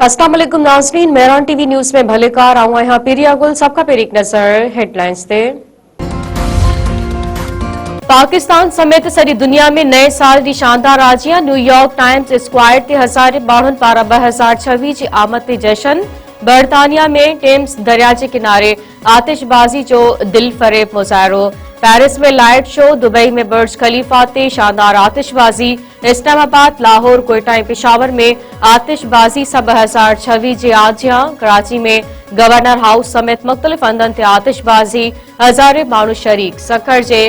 अस्सलाम वालेकुम नाज़रीन, मेहरान टीवी न्यूज़ में भलेकार आऊं आहियां पिरिया गुल। सबका पहिरीं हिक नज़र हेडलाइंस ते। पाकिस्तान समेत सॼी दुनिया में नए साल जी शानदार आजियां। न्यूयॉर्क टाइम्स स्क्वायर ते हज़ारे माण्हुनि पारां 2026 जी आमद ते जश्न। बर्तानिया में टेम्स दरिया जे किनारे आतिशबाज़ी जो दिल फरेब मुज़ाहिरो। पेरिस में लाइट शो, दुबई में बुर्ज खलीफा ते शानदार आतिशबाज़ी। इस्लामाबाद, लाहौर, कोयटा ऐं पेशावर में आतिशबाज़ी सां 2026 जी आजियां। कराची में गवर्नर हाउस समेत मुख़्तलिफ़ हंधनि ते आतिशबाज़ी, हज़ारे माण्हू शरीक। सखर जे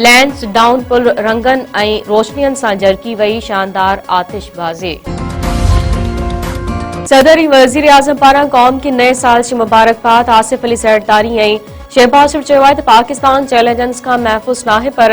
लैंस डाउन पुल रंगनि ऐं रोशनियुनि सां जरकी वई शानदार आतिशबाज़ी। सदर ऐं वज़ीर आज़म पारां क़ौम खे नए साल जी मुबारकबाद। आसिफ अली ज़रदारी ऐं शहबाज शरीफ़ चयो आहे त पाकिस्तान चैलेंजनि खां महफ़ूज़ नाहे, पर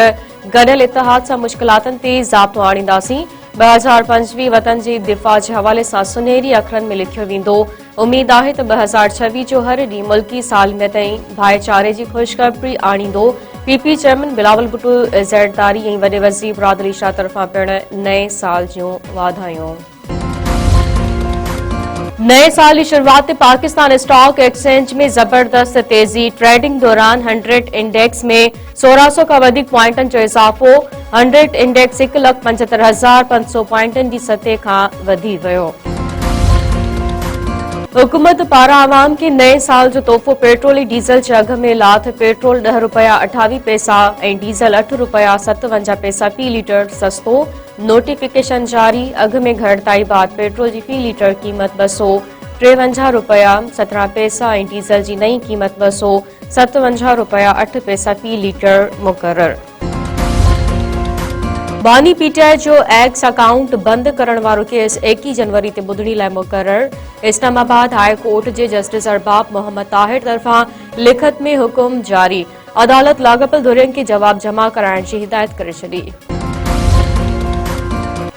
गॾियल इतिहाद सां मुश्किलातुनि ते ज़ाब्तो आणींदासीं। 2025 वतन जी दिफ़ा जे हवाले सां सुनहरी अखरनि में लिखियो वेंदो। उमीद आहे त 2026 जो हर ॾींहुं मुल्की सालमियत ऐं भाईचारे जी ख़ुशख़बरी आणींदो। पीपी चेयरमैन बिलावल भुट्टो ज़रदारी ऐं वॾे वज़ीर मुराद अली शाह तरफ़ां पिण नए साल जूं वाधायूं। नए साल की शुरुआत ते पाकिस्तान स्टॉक एक्सचेंज में जबरदस्त तेजी। ट्रेडिंग दौरान 100 इंडेक्स में 1600 का वधिक पॉइंटन जो इजाफो। 100 इंडेक्स 1,75,500 पॉइंटन की सतह का वधी वियो। हुकूमत पारां आवाम के नए साल जो तोहफ़ो। पेट्रोल ऐं डीज़ल जे अघ में लाथ। पेट्रोल 10 रुपया 28 पैसा ऐं डीज़ल 8 रुपया 57 पैसा फ़ी लीटर सस्तो। नोटिफिकेशन जारी। अघ में घटिताई बाद पेट्रोल जी फ़ी लीटर क़ीमत 253 रुपया 17 पैसा ऐं डीज़ल जी नई क़ीमत 257 रुपया 8 पैसा फ़ी लीटर मुक़रर। बानी पीटीआई जो एक्स अकाउंट बंद करण वारो केस 21 जनवरी ते ॿुधणी लाइ मुक़रर। इस्लामाबाद हाई कोर्ट जे जस्टिस अरबाब मोहम्मद ताहिर तरफ़ां लिखत में हुकुम जारी। अदालत लाॻापियल धुरियुनि खे जवाब जमा कराइण जी हिदायत करे छॾी।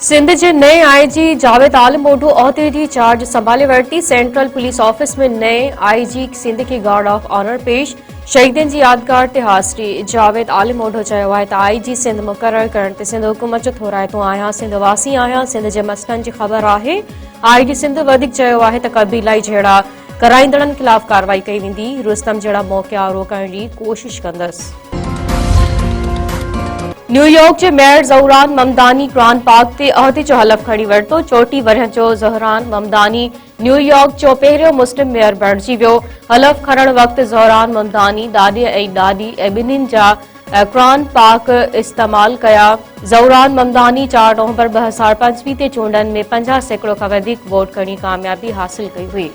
सिंध जे नए आईजी जावेद आलमोढो उहिदे जी चार्ज संभाले वरिती। सेंट्रल पुलिस ऑफिस में नए आईजी सिंध खे गार्ड ऑफ ऑनर पेश। शहीदनि जी यादगार ते हाज़िरी। जावेद आलमोढो चयो आहे त आईजी सिंध मुक़रर करण ते सिंध हुकूमत जो थोराइतो आहियां। सिंध वासी आहियां। सिंध जे मसइलनि जी ख़बर आहे। आईजी सिंध वधीक चयो आहे त क़बीलाई जहिड़ा कराईंदड़नि ख़िलाफ़ कार्रवाई कई वेंदी। रुस्तम जहिड़ा मौक़िया रोकण जी कोशिश कंदसि। न्यूयॉर्क के मेयर ज़हरान ममदानी कुरान पाक ते उहिदे जो हलफ़ खणी वरितो। 34 वरहनि जो ज़हरान ममदानी न्यूयॉर्क जो पहिरियों मुस्लिम मेयर बणिजी वियो। हलफ़ खणण वक़्तु ज़हरान ममदानी ॾाॾे ऐं ॾाॾी ऐं ॿिन्हिनि जा कुरान पाक इस्तेमाल कया। ज़हरान ममदानी 4 नवंबर 2025 ते चूंडनि में 50% खां वधीक वोट खणी कामयाबी हासिल कई हुई।